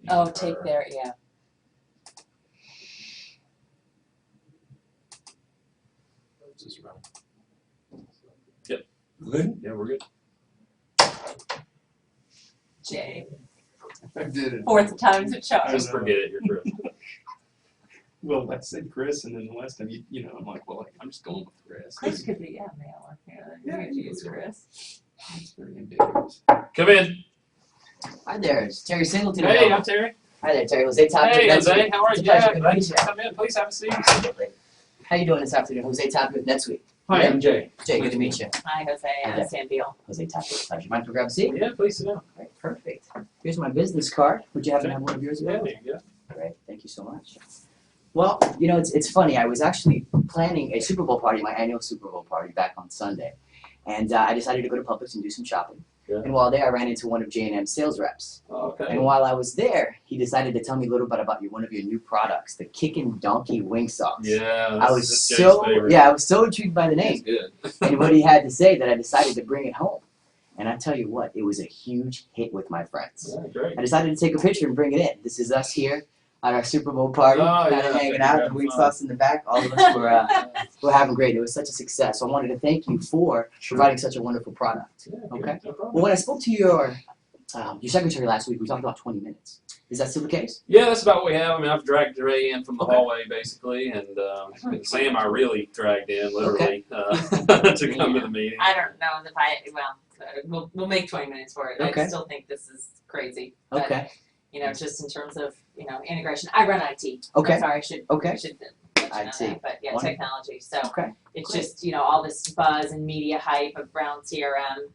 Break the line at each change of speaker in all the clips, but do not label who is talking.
Oh, take their, yeah.
Just run.
Good?
Yeah, we're good.
Jay.
I did it.
Fourth time's a charm.
Just forget it. You're Chris.
Well, I said Chris, and then the last time, you know, I'm like, well, I'm just going with Chris.
Chris could be, yeah, male. Yeah, you could use Chris.
It's very ambiguous.
Come in.
Hi there, it's Terry Singleton.
Hey, I'm Terry.
Hi there, Terry. Jose Tapia.
Hey,
with
Jose.
Netsuite.
How are
It's a
you?
pleasure.
Yeah,
Good to
glad
meet
you
you.
come in. Please have a seat.
Absolutely. How you doing this afternoon? Jose Tapia with Netsuite.
Hi, I'm Jay.
Jay, good to meet you.
Hi, Jose.
Hi there.
Sam Beal.
Jose Tapia. Pleasure. Mind if we grab a seat?
Yeah, please sit down.
Great, perfect. Here's my business card. Would you happen to have one of yours
Yeah,
available?
there you go.
Great, thank you so much. Well, you know, it's funny. I was actually planning a Super Bowl party, my annual Super Bowl party, back on Sunday. And I decided to go to Publix and do some shopping.
Yeah.
And while there, I ran into one of J&M's sales reps.
Okay.
And while I was there, he decided to tell me a little bit about one of your new products, the Kickin' Donkey Wing Sauce.
Yeah,
I was so intrigued by the name
Good.
and what he had to say that I decided to bring it home. And I tell you what, it was a huge hit with my friends.
Yeah, great.
I decided to take a picture and bring it in. This is us here at our Super Bowl party,
Oh,
kind of
yeah,
hanging out,
having
the wing
fun.
sauce in the back. All of us were having great. It was such a success. So I wanted to thank you for providing such a wonderful product.
Yeah,
Okay.
good. No problem.
Well, when I spoke to your secretary last week, we talked about 20 minutes. Is that still the case?
Yeah, that's about what we have. I mean, I've dragged Ray in from the
Okay.
hallway, basically, and Sam I really dragged in, literally, to come to the meeting.
I don't know if we'll make 20 minutes for it.
Okay.
I still think this is crazy. But,
Okay.
you know, just in terms of, you know, integration. I run IT.
Okay.
I'm sorry, I should mention
IT.
that, but yeah,
Wonderful.
technology. So
Okay.
it's
Great.
just, you know, all this buzz and media hype around CRM.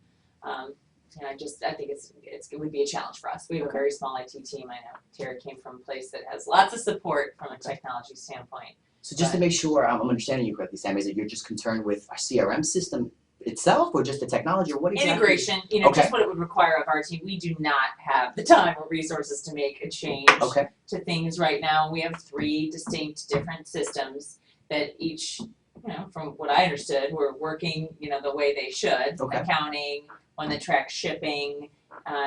And I think it would be a challenge for us. We have a very small IT team. I know Terry came from a place that has lots of support from a technology standpoint.
So just to make sure I'm understanding you correctly, Sam, is that you're just concerned with our CRM system itself, or just the technology, or what exactly?
Integration, you know,
Okay.
just what it would require of our team. We do not have the time or resources to make a change
Okay.
to things right now. We have 3 distinct different systems that each, you know, from what I understood, were working, you know, the way they should.
Okay.
Accounting, one that tracks shipping,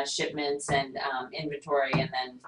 shipments, and inventory, and then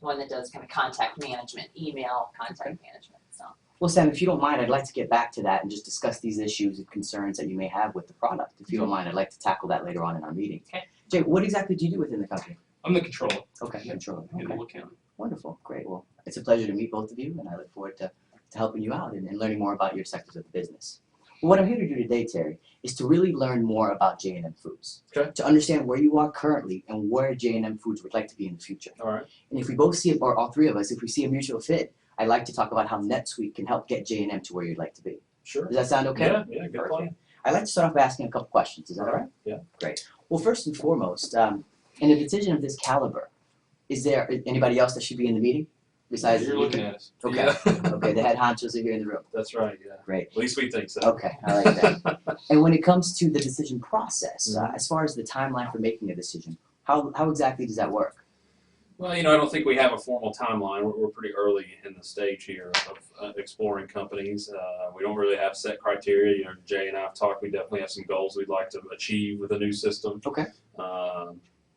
one that does kind of contact management, email contact management. So.
Well, Sam, if you don't mind, I'd like to get back to that and just discuss these issues and concerns that you may have with the product. If you don't mind, I'd like to tackle that later on in our meeting.
Okay.
Jay, what exactly do you do within the company?
I'm the controller.
Okay,
Yeah.
control.
In
Okay,
the account.
wonderful, great. Well, it's a pleasure to meet both of you, and I look forward to helping you out and learning more about your sectors of the business. Well, what I'm here to do today, Terry, is to really learn more about J&M Foods.
Okay.
To understand where you are currently and where J&M Foods would like to be in the future.
All right.
And if we both see, or all 3 of us, if we see a mutual fit, I'd like to talk about how Netsuite can help get J&M to where you'd like to be.
Sure.
Does that sound okay?
Yeah, good plan.
I'd like to start off by asking a couple questions. Is that all right?
Yeah.
Great. Well, first and foremost, in a decision of this caliber, is there anybody else that should be in the meeting besides
You're looking at us.
Okay.
Yeah.
Okay, the head honchos are here in the room.
That's right, yeah.
Great.
At least we think so.
Okay, I like that. And when it comes to the decision process, as far as the timeline for making a decision, how exactly does that work?
Well, you know, I don't think we have a formal timeline. We're pretty early in the stage here of exploring companies. We don't really have set criteria. You know, Jay and I have talked. We definitely have some goals we'd like to achieve with a new system.
Okay.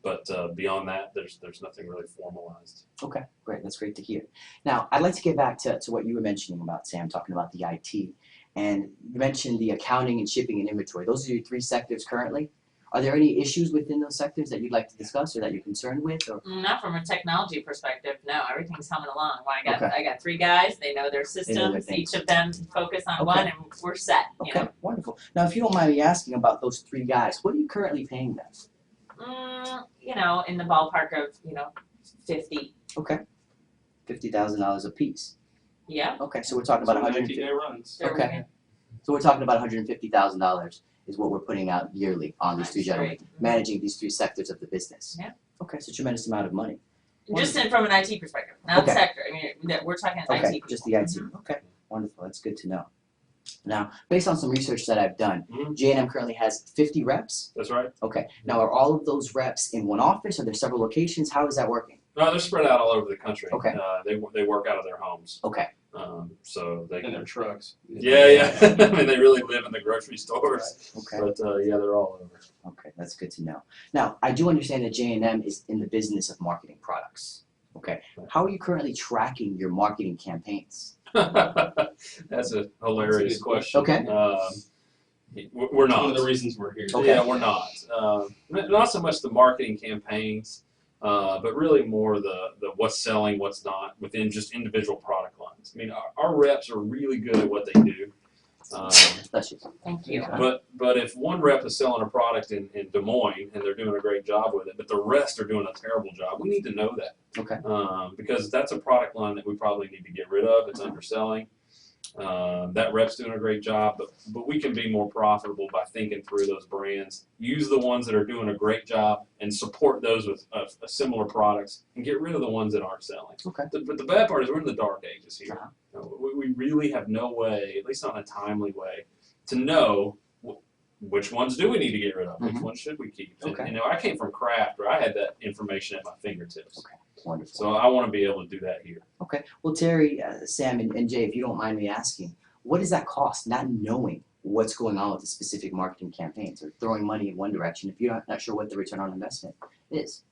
But beyond that, there's nothing really formalized.
Okay, great. That's great to hear. Now, I'd like to get back to what you were mentioning about, Sam, talking about the IT. And you mentioned the accounting and shipping and inventory. Those are your 3 sectors currently. Are there any issues within those sectors that you'd like to discuss or that you're concerned with? Or?
Not from a technology perspective. No, everything's humming along. Well,
Okay.
I got 3 guys. They know their systems.
things.
Each of them focus on
Okay.
one, and we're set. You
Okay,
know.
wonderful. Now, if you don't mind me asking about those 3 guys, what are you currently paying them?
You know, in the ballpark of 50.
Okay, $50,000 a piece.
Yeah.
Okay, so we're talking about
So an
150.
IT guy runs.
There we
Okay.
go.
So we're talking about $150,000 is what we're putting out yearly on these 3
That's
gentlemen,
great.
managing these 3 sectors of the business.
Yeah.
Okay, it's a tremendous amount of money.
Just from an IT perspective, not
Okay.
sector. I mean, we're talking
Okay,
IT.
just the IT.
Mhm.
Okay, wonderful. That's good to know. Now, based on some research that I've done,
Mhm.
J&M currently has 50 reps.
That's right.
Okay. Now, are all of those reps in one office? Are there several locations? How is that working?
No, they're spread out all over the country.
Okay.
They work out of their homes.
Okay.
So they
In their trucks.
Yeah. I mean, they really live in the grocery stores.
Okay.
But yeah, they're all over.
Okay, that's good to know. Now, I do understand that J&M is in the business of marketing products. Okay. How are you currently tracking your marketing campaigns?
That's a hilarious
good
question.
Okay.
We're
That's one of
not.
the reasons we're here.
Okay.
Yeah, we're not. Not so much the marketing campaigns, but really more the what's selling, what's not within just individual product lines. I mean, our reps are really good at what they do.
Bless you.
Thank you.
But if one rep is selling a product in Des Moines and they're doing a great job with it, but the rest are doing a terrible job, we need to know that.
Okay.
Because that's a product line that we probably need to get rid of. It's underselling. That rep's doing a great job, but we can be more profitable by thinking through those brands. Use the ones that are doing a great job and support those with similar products, and get rid of the ones that aren't selling.
Okay.
But the bad part is we're in the dark ages here.
Uh-huh.
We really have no way, at least not in a timely way, to know which ones do we need to get rid of, which ones should we keep.
Okay.
And, I came from craft where I had that information at my fingertips.
Okay. Wonderful.
So I want to be able to do that here.
Okay. Well, Terry, Sam, and Jay, if you don't mind me asking, what does that cost, not knowing what's going on with the specific marketing campaigns or throwing money in one direction if you're not sure what the return on investment is?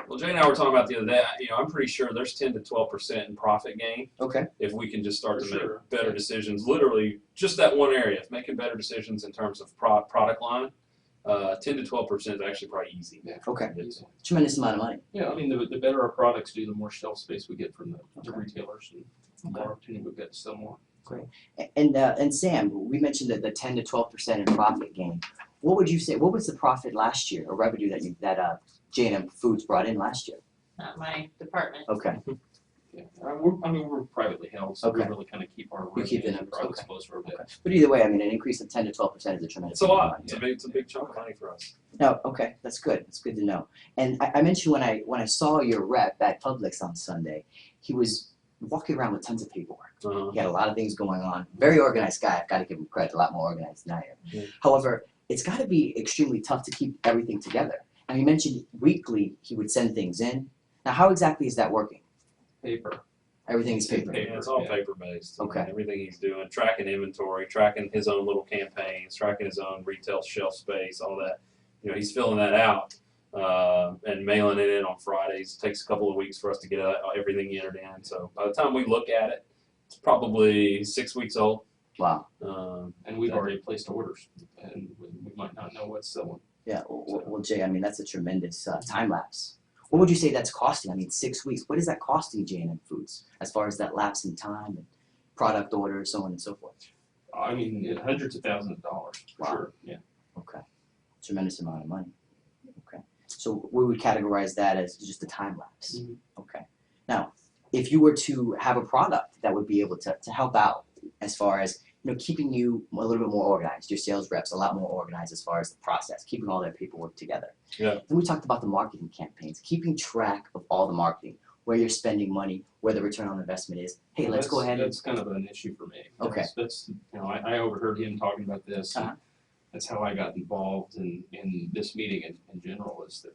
Well, Jay and I were talking about the other day. I'm pretty sure there's 10 to 12% in profit gain
Okay.
if we can just start
For
to make
sure.
better decisions. Literally, just that one area, if making better decisions in terms of product line, 10 to 12% is actually probably easy.
Yeah.
Okay.
Easy.
Tremendous amount of money.
Yeah, I mean, the better our products do, the more shelf space we get from the
Okay.
retailers, and the more opportunity we've got to sell more.
And Sam, we mentioned that the 10 to 12% in profit gain. What would you say? What was the profit last year, or revenue that J&M Foods brought in last year?
Not my department.
Okay.
Yeah, we're privately held, so
Okay.
we really kind of keep our
You keep the
revenue and
numbers,
profits
okay.
close for a bit.
Okay. But either way, I mean, an increase of 10 to 12% is a tremendous
It's a
amount of
lot.
money.
It's a big chunk of money for us.
No, okay, that's good. That's good to know. And I mentioned when I saw your rep at Publix on Sunday, he was walking around with tons of paperwork. He had a lot of things going on. Very organized guy. I've got to give him credit. A lot more organized than I am.
Yeah.
However, it's got to be extremely tough to keep everything together. And you mentioned weekly he would send things in. Now, how exactly is that working?
Paper.
Everything is paper.
Yeah, it's all
yeah.
paper based.
Okay.
Everything he's doing, tracking inventory, tracking his own little campaigns, tracking his own retail shelf space, all that. He's filling that out and mailing it in on Fridays. It takes a couple of weeks for us to get everything entered in. So by the time we look at it, it's probably 6 weeks old.
Wow.
And we've already placed orders, and we might not know what's selling.
Yeah. Well, Jay, I mean, that's a tremendous time lapse. What would you say that's costing? I mean, 6 weeks. What is that costing J&M Foods as far as that lapse in time and product orders, so on and so forth?
I mean, hundreds of thousands of dollars, for
Wow.
sure, yeah.
Okay. Tremendous amount of money. Okay. So we would categorize that as just a time lapse.
Mhm.
Okay. Now, if you were to have a product that would be able to help out as far as keeping you a little bit more organized, your sales reps a lot more organized as far as the process, keeping all their paperwork together.
Yeah.
Then we talked about the marketing campaigns, keeping track of all the marketing, where you're spending money, where the return on investment is. Hey, let's go ahead and
That's kind of an issue for me.
Okay.
That's I overheard him talking about this.
Uh-huh.
That's how I got involved in this meeting in general, is that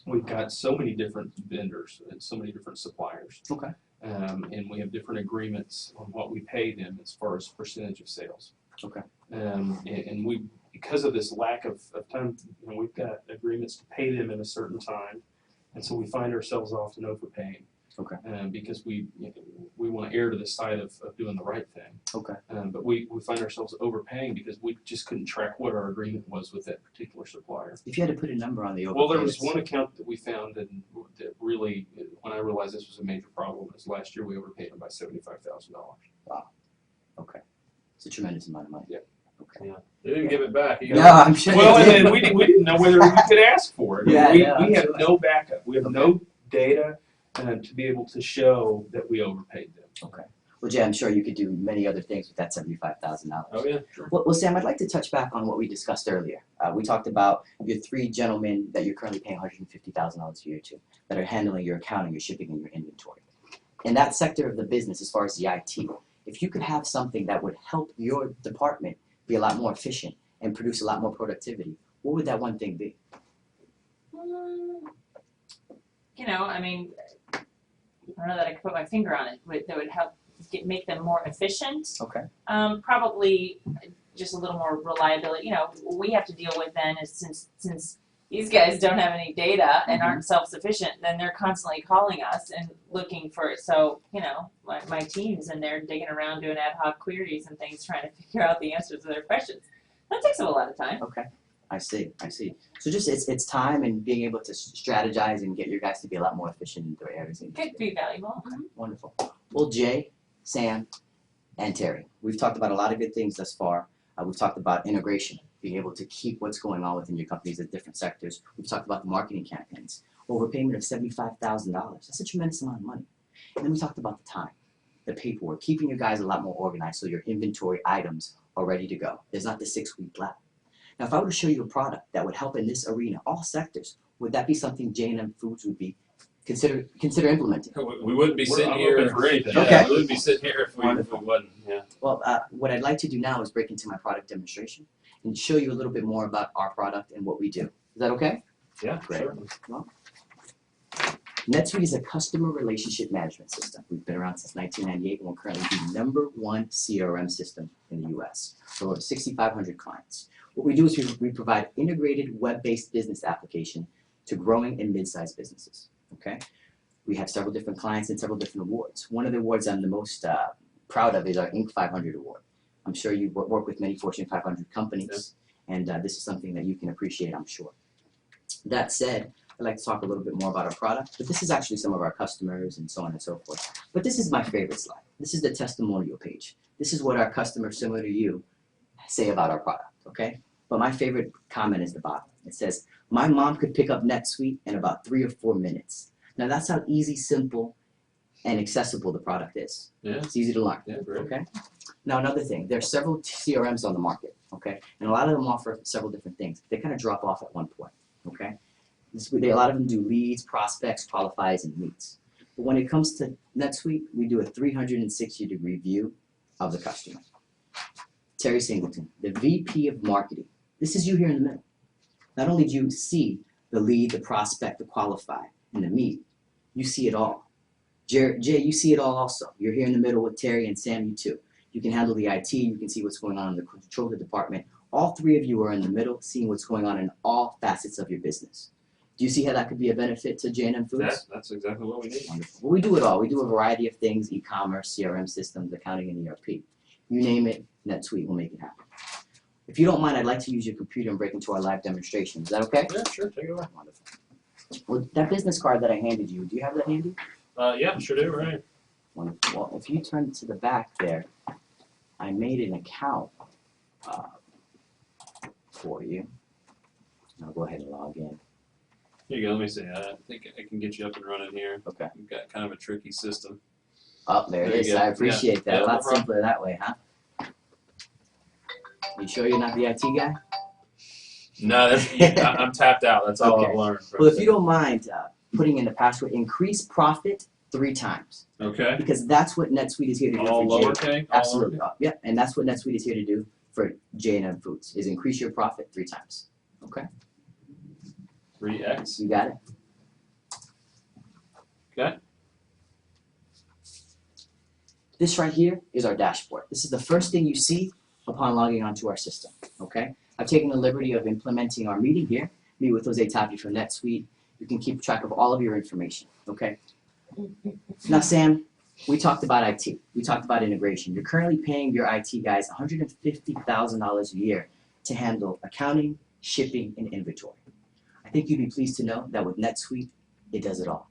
we've got so many different vendors and so many different suppliers.
Okay.
And we have different agreements on what we pay them as far as percentage of sales.
Okay.
And we, because of this lack of time, we've got agreements to pay them in a certain time, and so we find ourselves often overpaying.
Okay.
Because we want to err to the side of doing the right thing.
Okay.
But we find ourselves overpaying because we just couldn't track what our agreement was with that particular supplier.
If you had to put a number on the overpayments.
Well, there was one account that we found that really, when I realized this was a major problem, is last year we overpaid them by $75,000.
Okay. It's a tremendous amount of money.
Yeah.
Okay.
Yeah. They didn't give it back either.
No, I'm sure
Well,
they did.
and then we didn't know whether we could ask for it.
Yeah,
we
yeah,
we have
absolutely.
no backup. We have
Okay.
no data to be able to show that we overpaid them.
Okay. Well, Jay, I'm sure you could do many other things with that $75,000.
Oh yeah.
Well, Sam, I'd like to touch back on what we discussed earlier. We talked about your 3 gentlemen that you're currently paying $150,000 a year to that are handling your accounting, your shipping, and your inventory. In that sector of the business, as far as the IT, if you could have something that would help your department be a lot more efficient and produce a lot more productivity, what would that one thing be?
I mean, I don't know that I could put my finger on it. That would help make them more efficient.
Okay.
Probably just a little more reliability. We have to deal with then is since these guys don't have any data and
Mhm.
aren't self-sufficient, then they're constantly calling us and looking for, so, my team's in there digging around doing ad hoc queries and things, trying to figure out the answers to their questions. That takes up a lot of time.
Okay, I see. So just it's time and being able to strategize and get your guys to be a lot more efficient in their areas.
Could be valuable.
Okay, wonderful. Well, Jay, Sam, and Terry, we've talked about a lot of good things thus far. We've talked about integration, being able to keep what's going on within your companies at different sectors. We've talked about the marketing campaigns, overpayment of $75,000. That's a tremendous amount of money. And then we talked about the time, the paperwork, keeping your guys a lot more organized so your inventory items are ready to go. There's not the 6-week lag. Now, if I were to show you a product that would help in this arena, all sectors, would that be something J&M Foods would be consider implementing?
We wouldn't be sitting
I'm
here.
open for anything.
Yeah,
Okay.
we wouldn't be sitting here if we
Wonderful.
wasn't. Yeah.
Well, what I'd like to do now is break into my product demonstration and show you a little bit more about our product and what we do. Is that okay?
Yeah.
Great.
Sure.
Netsuite is a customer relationship management system. We've been around since 1998 and we're currently the #1 CRM system in the US for over 6,500 clients. What we do is we provide integrated web-based business application to growing and mid-sized businesses, okay? We have several different clients and several different awards. One of the awards I'm the most proud of is our Inc. 500 award. I'm sure you work with many Fortune 500 companies, and this is something that you can appreciate, I'm sure. That said, I'd like to talk a little bit more about our product, but this is actually some of our customers and so on and so forth. But this is my favorite slide. This is the testimonial page. This is what our customers similar to you say about our product, okay? But my favorite comment is the bottom. It says, my mom could pick up NetSuite in about 3 or 4 minutes. Now that's how easy, simple, and accessible the product is.
Yeah.
It's easy to learn.
Yeah. Great.
Okay. Now another thing, there are several CRMs on the market, okay, and a lot of them offer several different things. They kind of drop off at one point, okay. A lot of them do leads, prospects, qualifies, and meets. But when it comes to NetSuite, we do a 360-degree view of the customer. Terry Singleton, the VP of Marketing. This is you here in the middle. Not only do you see the lead, the prospect, the qualify, and the meet, you see it all. Jay, you see it all also. You're here in the middle with Terry and Sam, you too. You can handle the IT, you can see what's going on in the controller department. All three of you are in the middle, seeing what's going on in all facets of your business. Do you see how that could be a benefit to J&M Foods?
That's exactly what we need.
Wonderful. Well, we do it all. We do a variety of things, e-commerce, CRM systems, accounting, and ERP. You name it, NetSuite will make it happen. If you don't mind, I'd like to use your computer and break into our live demonstration. Is that okay?
Yeah, sure. Take it away.
Wonderful. Well, that business card that I handed you, do you have that handy?
Yeah, sure do. Right.
Wonderful. Well, if you turn to the back there, I made an account for you. I'll go ahead and log in.
Here you go. Let me see. I think I can get you up and running here.
Okay.
We've got kind of a tricky system.
Oh, there it
There you
is.
go.
I appreciate that.
Yeah,
A
no
lot
problem.
simpler that way, huh? You sure you're not the IT guy?
No, I'm tapped out. That's all
Okay.
I've learned.
Well, if you don't mind putting in the password, increase profit 3 times.
Okay.
Because that's what NetSuite is here to do
All
for J.
lowercase. All
Absolutely. Yeah, and that's what NetSuite is here to do for J&M Foods, is increase your profit 3 times. Okay?
3x.
You got it?
Okay.
This right here is our dashboard. This is the first thing you see upon logging onto our system, okay? I've taken the liberty of implementing our meeting here, meet with Jose Tapia from NetSuite. You can keep track of all of your information, okay? Now, Sam, we talked about IT. We talked about integration. You're currently paying your IT guys $150,000 a year to handle accounting, shipping, and inventory. I think you'd be pleased to know that with NetSuite, it does it all.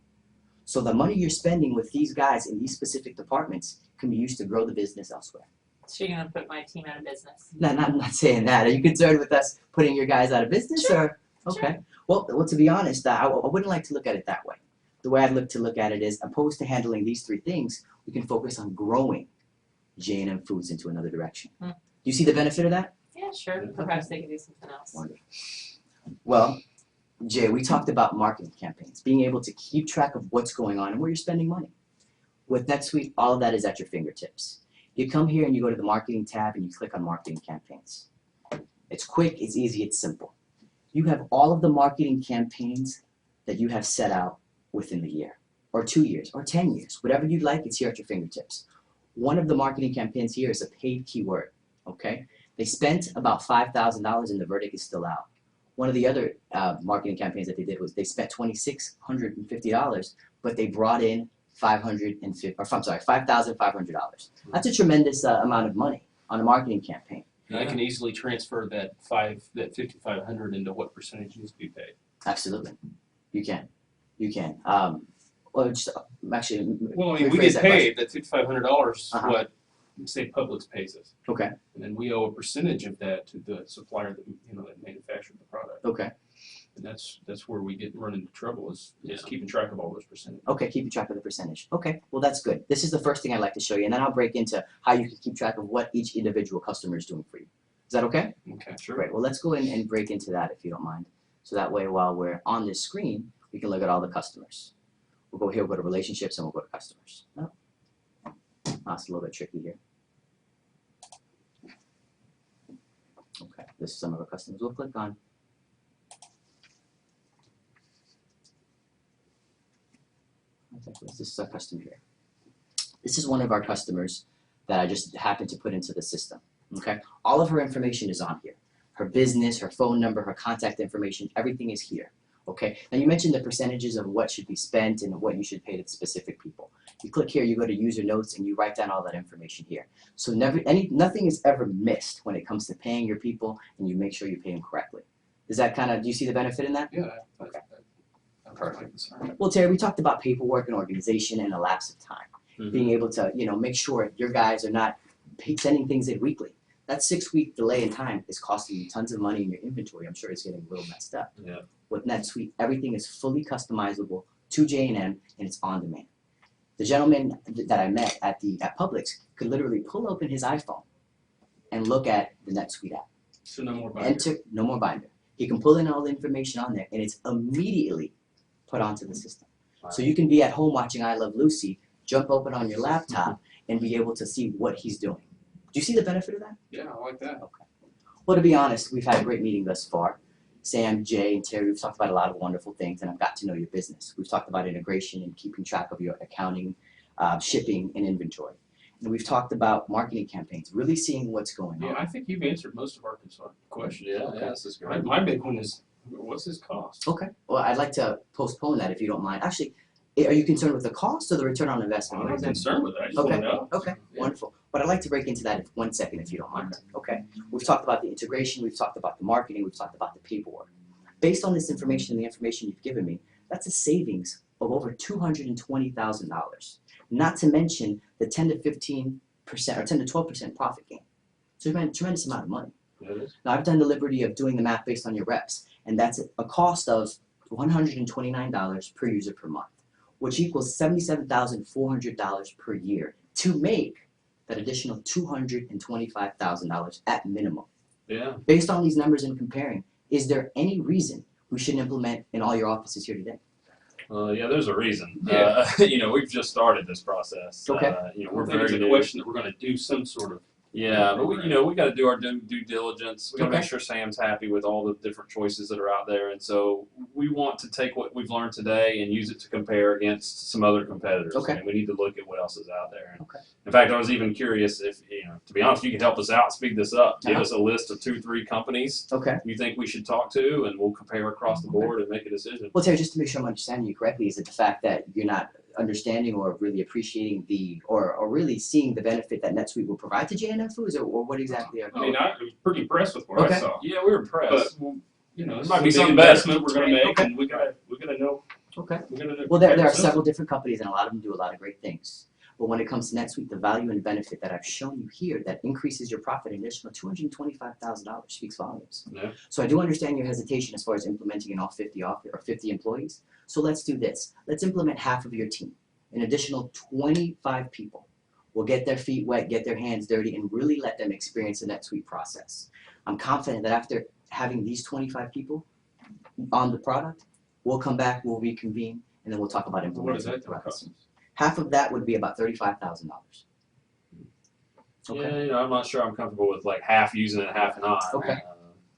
So the money you're spending with these guys in these specific departments can be used to grow the business elsewhere.
So you're gonna put my team out of business.
Not saying that. Are you concerned with us putting your guys out of business, or okay? Well, to be honest, I wouldn't like to look at it that way. The way I'd look to look at it is, opposed to handling these 3 things, we can focus on growing J&M Foods into another direction.
Hmm.
Do you see the benefit of that?
Yeah, sure. Perhaps they could do something else.
Wonderful. Well, Jay, we talked about marketing campaigns, being able to keep track of what's going on and where you're spending money. With NetSuite, all of that is at your fingertips. You come here and you go to the marketing tab and you click on marketing campaigns. It's quick, it's easy, it's simple. You have all of the marketing campaigns that you have set out within the year, or 2 years, or 10 years, whatever you'd like, it's here at your fingertips. One of the marketing campaigns here is a paid keyword, okay? They spent about $5,000 and the verdict is still out. One of the other marketing campaigns that they did was they spent $2,650, but they brought in $5,500. That's a tremendous amount of money on a marketing campaign.
And I can easily transfer that 5,500 into what percentage needs to be paid.
Absolutely, you can. Well, just actually.
Well, I mean, we
rephrase
get
that
paid that $5,500.
Uh-huh.
What, say, Publix pays us,
Okay.
and then we owe a percentage of that to the supplier that that manufactured the product.
Okay.
And that's where we run into trouble is keeping track of all those percentages.
Okay, keeping track of the percentage. Okay, well that's good. This is the first thing I'd like to show you, and then I'll break into how you can keep track of what each individual customer is doing for you. Is that okay?
Okay, sure.
Great. Well, let's go in and break into that if you don't mind. So that way, while we're on this screen, we can look at all the customers. We'll go here, we'll go to relationships, and we'll go to customers. Oh, that's a little bit tricky here. Okay, this is some of our customers. We'll click on. This is our customer here. This is one of our customers that I just happened to put into the system. Okay, all of her information is on here. Her business, her phone number, her contact information, everything is here. Okay, now you mentioned the percentages of what should be spent and what you should pay to specific people. You click here, you go to user notes, and you write down all that information here. So nothing is ever missed when it comes to paying your people, and you make sure you pay them correctly. Does that do you see the benefit in that?
Yeah.
Okay.
Perfect.
Well, Terry, we talked about paperwork and organization and a lapse of time.
Mhm.
Being able to, make sure your guys are not sending things in weekly. That 6-week delay in time is costing you tons of money in your inventory. I'm sure it's getting a little messed up.
Yeah.
With NetSuite, everything is fully customizable to J&M, and it's on demand. The gentleman that I met at Publix could literally pull open his iPhone and look at the NetSuite app.
So no more binder.
Enter, no more binder. He can pull in all the information on there, and it's immediately put onto the system.
Wow.
So you can be at home watching I Love Lucy, jump open on your laptop, and be able to see what he's doing. Do you see the benefit of that?
Yeah, I like that.
Okay. Well, to be honest, we've had a great meeting thus far. Sam, Jay, and Terry, we've talked about a lot of wonderful things, and I've got to know your business. We've talked about integration and keeping track of your accounting, shipping, and inventory. And we've talked about marketing campaigns, really seeing what's going
Yeah,
on.
I think you've answered most of our questions.
Yeah,
Okay.
yeah, this is
My,
great.
my big one is, what's his cost?
Okay. Well, I'd like to postpone that if you don't mind. Actually, are you concerned with the cost or the return on investment?
I'm
What
not
is that?
concerned with that. I just
Okay.
want to know.
Okay,
Yeah.
wonderful. But I'd like to break into that in 1 second if you don't mind. Okay. We've talked about the integration, we've talked about the marketing, we've talked about the paperwork. Based on this information and the information you've given me, that's a savings of over $220,000. Not to mention the 10 to 15% or 10 to 12% profit gain. So you've made a tremendous amount of money.
Yeah, it is.
Now I've done the liberty of doing the math based on your reps, and that's a cost of $129 per user per month, which equals $77,400 per year to make that additional $225,000 at minimum.
Yeah.
Based on these numbers and comparing, is there any reason we shouldn't implement in all your offices here today?
Yeah, there's a reason.
Yeah.
We've just started this process.
Okay.
We're
I think it's
very
a
new.
question that we're going to do some sort of.
Yeah, but we got to do our due diligence. We got to
Okay.
make sure Sam's happy with all the different choices that are out there, and so we want to take what we've learned today and use it to compare against some other competitors.
Okay.
And we need to look at what else is out there. And
Okay.
in fact, I was even curious if, to be honest, you could help us out, speed this up, give
Uh-huh.
us a list of 2-3 companies
Okay.
you think we should talk to, and we'll compare across the
Okay.
board and make a decision.
Well, Terry, just to make sure I'm understanding you correctly, is it the fact that you're not understanding or really appreciating or really seeing the benefit that NetSuite will provide to J&M Foods, or what exactly are
I mean, I was pretty impressed with what
Okay.
I saw.
Yeah, we were impressed.
But there
might
might
be
be some
something better.
investment we're going to make,
Okay.
and we gotta know.
Okay.
We're gonna.
Well, there are several different companies, and a lot of them do a lot of great things. But when it comes to NetSuite, the value and benefit that I've shown you here that increases your profit an additional $225,000 speaks volumes.
Yeah.
So I do understand your hesitation as far as implementing in all 50 employees. So let's do this. Let's implement half of your team. An additional 25 people will get their feet wet, get their hands dirty, and really let them experience the NetSuite process. I'm confident that after having these 25 people on the product, we'll come back, we'll reconvene, and then we'll talk about implementing
What does that
the process.
cost?
Half of that would be about $35,000. Okay.
Yeah, I'm not sure I'm comfortable with like half using it, half not.
Okay.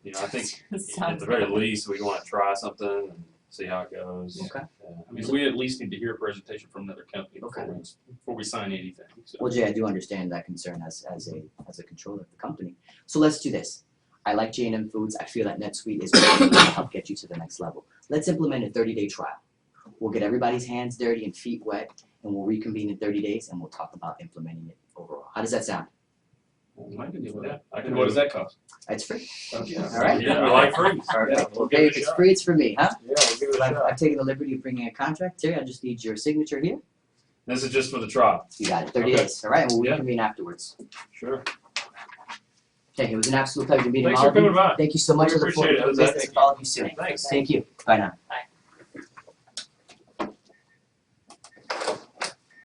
I think at
Sounds
the very
good.
least we want to try something and see how it goes.
Okay.
I mean, we at least need to hear a presentation from another company
Okay.
before we sign anything. So.
Well, Jay, I do understand that concern as a controller of the company. So let's do this. I like J&M Foods. I feel that NetSuite is going to help get you to the next level. Let's implement a 30-day trial. We'll get everybody's hands dirty and feet wet, and we'll reconvene in 30 days, and we'll talk about implementing it overall. How does that sound?
I can deal with that. I can
And what does that cost?
It's free.
Okay.
All right.
Yeah, we like free.
Perfect.
We'll
Okay,
give
if
it a
it's
shot.
free, it's for me, huh?
Yeah, we'll give it a
I've
shot.
taken the liberty of bringing a contract. Terry, I just need your signature here.
This is just for the trial.
You got it. 30
Okay.
days. All right, and we'll
Yeah.
reconvene afterwards.
Sure.
Okay, it was an absolute pleasure meeting
Thanks
all
for
of you.
coming by.
Thank you so much.
We
I look forward
appreciate
to
it,
doing
Jose.
business with all of you soon.
Thanks.
Thank you. Bye now.
Bye.